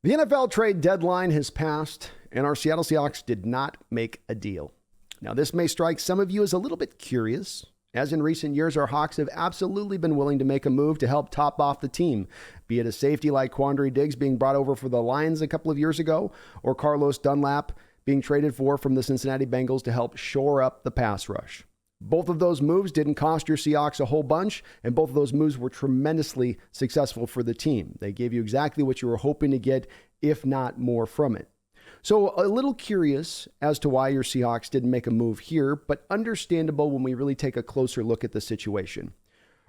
The NFL trade deadline has passed, and our Seattle Seahawks did not make a deal. Now, this may strike some of you as a little bit curious, as in recent years, our Hawks have absolutely been willing to make a move to help top off the team, be it a safety like Quandre Diggs being brought over for the Lions a couple of years ago, or Carlos Dunlap being traded for from the Cincinnati Bengals to help shore up the pass rush. Both of those moves didn't cost your Seahawks a whole bunch, and both of those moves were tremendously successful for the team. They gave you exactly what you were hoping to get, if not more from it. So a little curious as to why your Seahawks didn't make a move here, but understandable when we really take a closer look at the situation.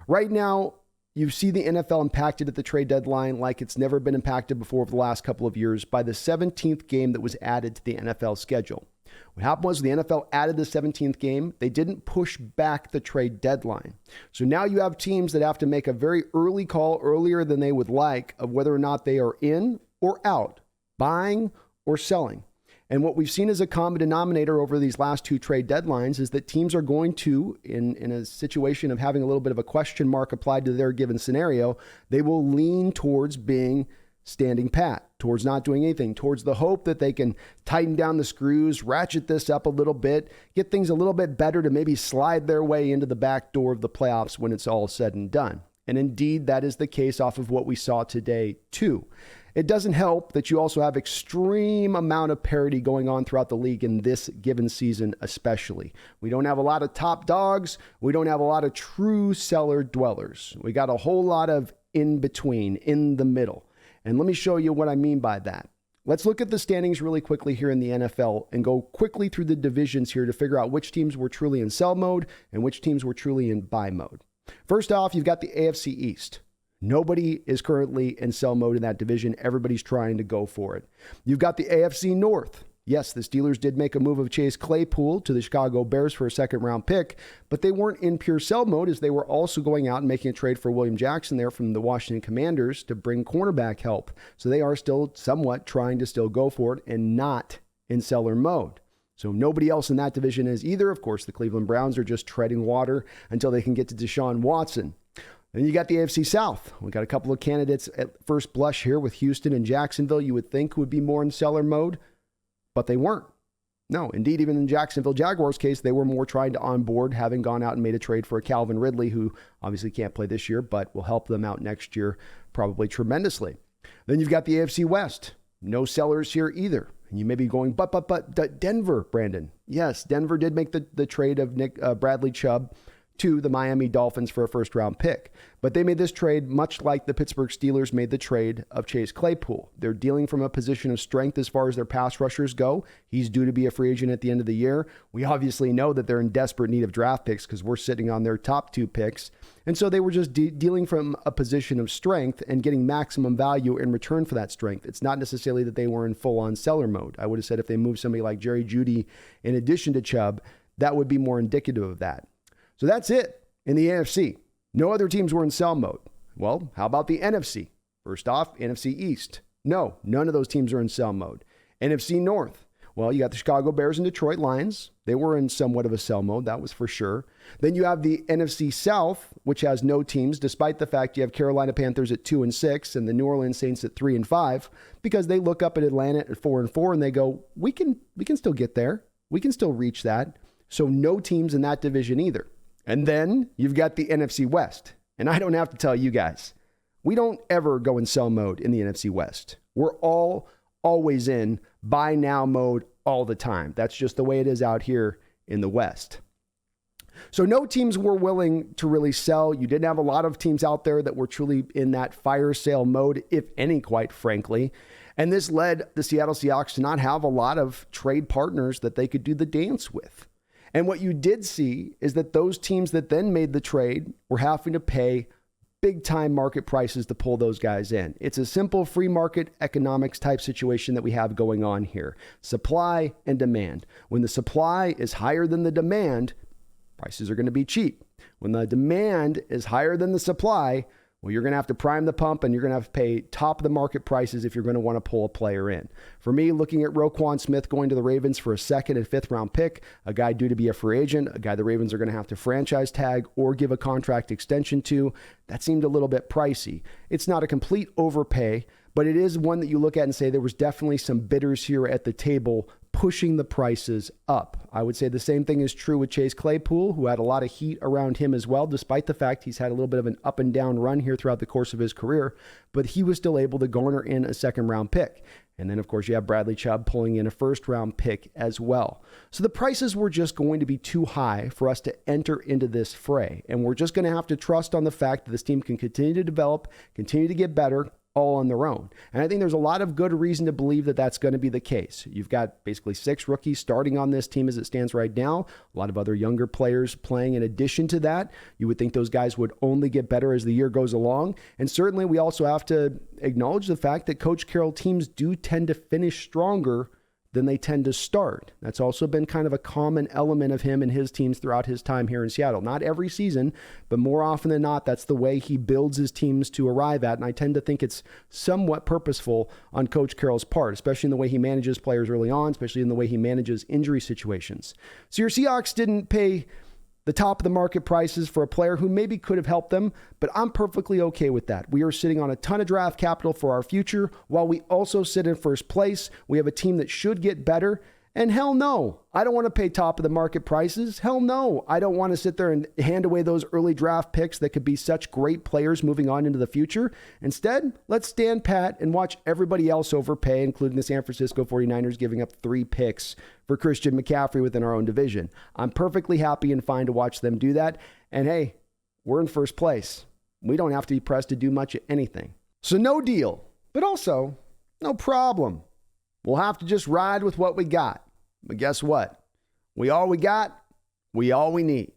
Right now, you see the NFL impacted at the trade deadline like it's never been impacted before over the last couple of years by the 17th game that was added to the NFL schedule. What happened was the NFL added the 17th game. They didn't push back the trade deadline. So now you have teams that have to make a very early call, earlier than they would like, of whether or not they are in or out, buying or selling. And what we've seen as a common denominator over these last two trade deadlines is that teams are going to, in a situation of having a little bit of a question mark applied to their given scenario, they will lean towards being standing pat, towards not doing anything, towards the hope that they can tighten down the screws, ratchet this up a little bit, get things a little bit better to maybe slide their way into the back door of the playoffs when it's all said and done. And indeed, that is the case off of what we saw today, too. It doesn't help that you also have extreme amount of parity going on throughout the league in this given season, especially. We don't have a lot of top dogs. We don't have a lot of true cellar dwellers. We got a whole lot of in between, in the middle. And let me show you what I mean by that. Let's look at the standings really quickly here in the NFL and go quickly through the divisions here to figure out which teams were truly in sell mode and which teams were truly in buy mode. First off, you've got the AFC East. Nobody is currently in sell mode in that division. Everybody's trying to go for it. You've got the AFC North. Yes, the Steelers did make a move of Chase Claypool to the Chicago Bears for a second-round pick, but they weren't in pure sell mode as they were also going out and making a trade for William Jackson there from the Washington Commanders to bring cornerback help. So they are still somewhat trying to still go for it and not in seller mode. So nobody else in that division is either. Of course, the Cleveland Browns are just treading water until they can get to Deshaun Watson. Then you got the AFC South. We got a couple of candidates at first blush here with Houston and Jacksonville you would think would be more in seller mode, but they weren't. No, indeed, even in Jacksonville Jaguars' case, they were more trying to onboard, having gone out and made a trade for a Calvin Ridley, who obviously can't play this year, but will help them out next year probably tremendously. Then you've got the AFC West. No sellers here either. And you may be going, but Denver, Brandon. Yes, Denver did make the trade of Bradley Chubb to the Miami Dolphins for a first-round pick. But they made this trade much like the Pittsburgh Steelers made the trade of Chase Claypool. They're dealing from a position of strength as far as their pass rushers go. He's due to be a free agent at the end of the year. We obviously know that they're in desperate need of draft picks because we're sitting on their top two picks. And so they were just dealing from a position of strength and getting maximum value in return for that strength. It's not necessarily that they were in full-on seller mode. I would have said if they moved somebody like Jerry Jeudy in addition to Chubb, that would be more indicative of that. So that's it in the AFC. No other teams were in sell mode. Well, how about the NFC? First off, NFC East. No, none of those teams are in sell mode. NFC North. Well, you got the Chicago Bears and Detroit Lions. They were in somewhat of a sell mode, that was for sure. Then you have the NFC South, which has no teams, despite the fact you have Carolina Panthers at 2-6 and the New Orleans Saints at 3-5, because they look up at Atlanta at 4-4 and they go, we can still get there. We can still reach that. So no teams in that division either. And then you've got the NFC West. And I don't have to tell you guys, we don't ever go in sell mode in the NFC West. We're always in buy now mode all the time. That's just the way it is out here in the West. So no teams were willing to really sell. You didn't have a lot of teams out there that were truly in that fire sale mode, if any, quite frankly. And this led the Seattle Seahawks to not have a lot of trade partners that they could do the dance with. And what you did see is that those teams that then made the trade were having to pay big time market prices to pull those guys in. It's a simple free market economics type situation that we have going on here. Supply and demand. When the supply is higher than the demand, prices are going to be cheap. When the demand is higher than the supply, well, you're going to have to prime the pump and you're going to have to pay top of the market prices if you're going to want to pull a player in. For me, looking at Roquan Smith going to the Ravens for a second and fifth round pick, a guy due to be a free agent, a guy the Ravens are going to have to franchise tag or give a contract extension to, that seemed a little bit pricey. It's not a complete overpay, but it is one that you look at and say there was definitely some bidders here at the table pushing the prices up. I would say the same thing is true with Chase Claypool, who had a lot of heat around him as well, despite the fact he's had a little bit of an up and down run here throughout the course of his career, but he was still able to garner in a second-round pick. And then, of course, you have Bradley Chubb pulling in a first-round pick as well. So the prices were just going to be too high for us to enter into this fray. And we're just going to have to trust on the fact that this team can continue to develop, continue to get better, all on their own. And I think there's a lot of good reason to believe that that's going to be the case. You've got basically 6 rookies starting on this team as it stands right now. A lot of other younger players playing in addition to that. You would think those guys would only get better as the year goes along. And certainly we also have to acknowledge the fact that Coach Carroll teams do tend to finish stronger than they tend to start. That's also been kind of a common element of him and his teams throughout his time here in Seattle. Not every season, but more often than not, that's the way he builds his teams to arrive at. And I tend to think it's somewhat purposeful on Coach Carroll's part, especially in the way he manages players early on, especially in the way he manages injury situations. So your Seahawks didn't pay the top of the market prices for a player who maybe could have helped them, but I'm perfectly okay with that. We are sitting on a ton of draft capital for our future, while we also sit in first place. We have a team that should get better, and hell no, I don't want to pay top of the market prices. Hell no, I don't want to sit there and hand away those early draft picks that could be such great players moving on into the future. Instead, let's stand pat and watch everybody else overpay, including the San Francisco 49ers giving up 3 picks for Christian McCaffrey within our own division. I'm perfectly happy and fine to watch them do that. And hey, we're in first place. We don't have to be pressed to do much of anything. So no deal, but also no problem. We'll have to just ride with what we got. But guess what? We all we got, we all we need.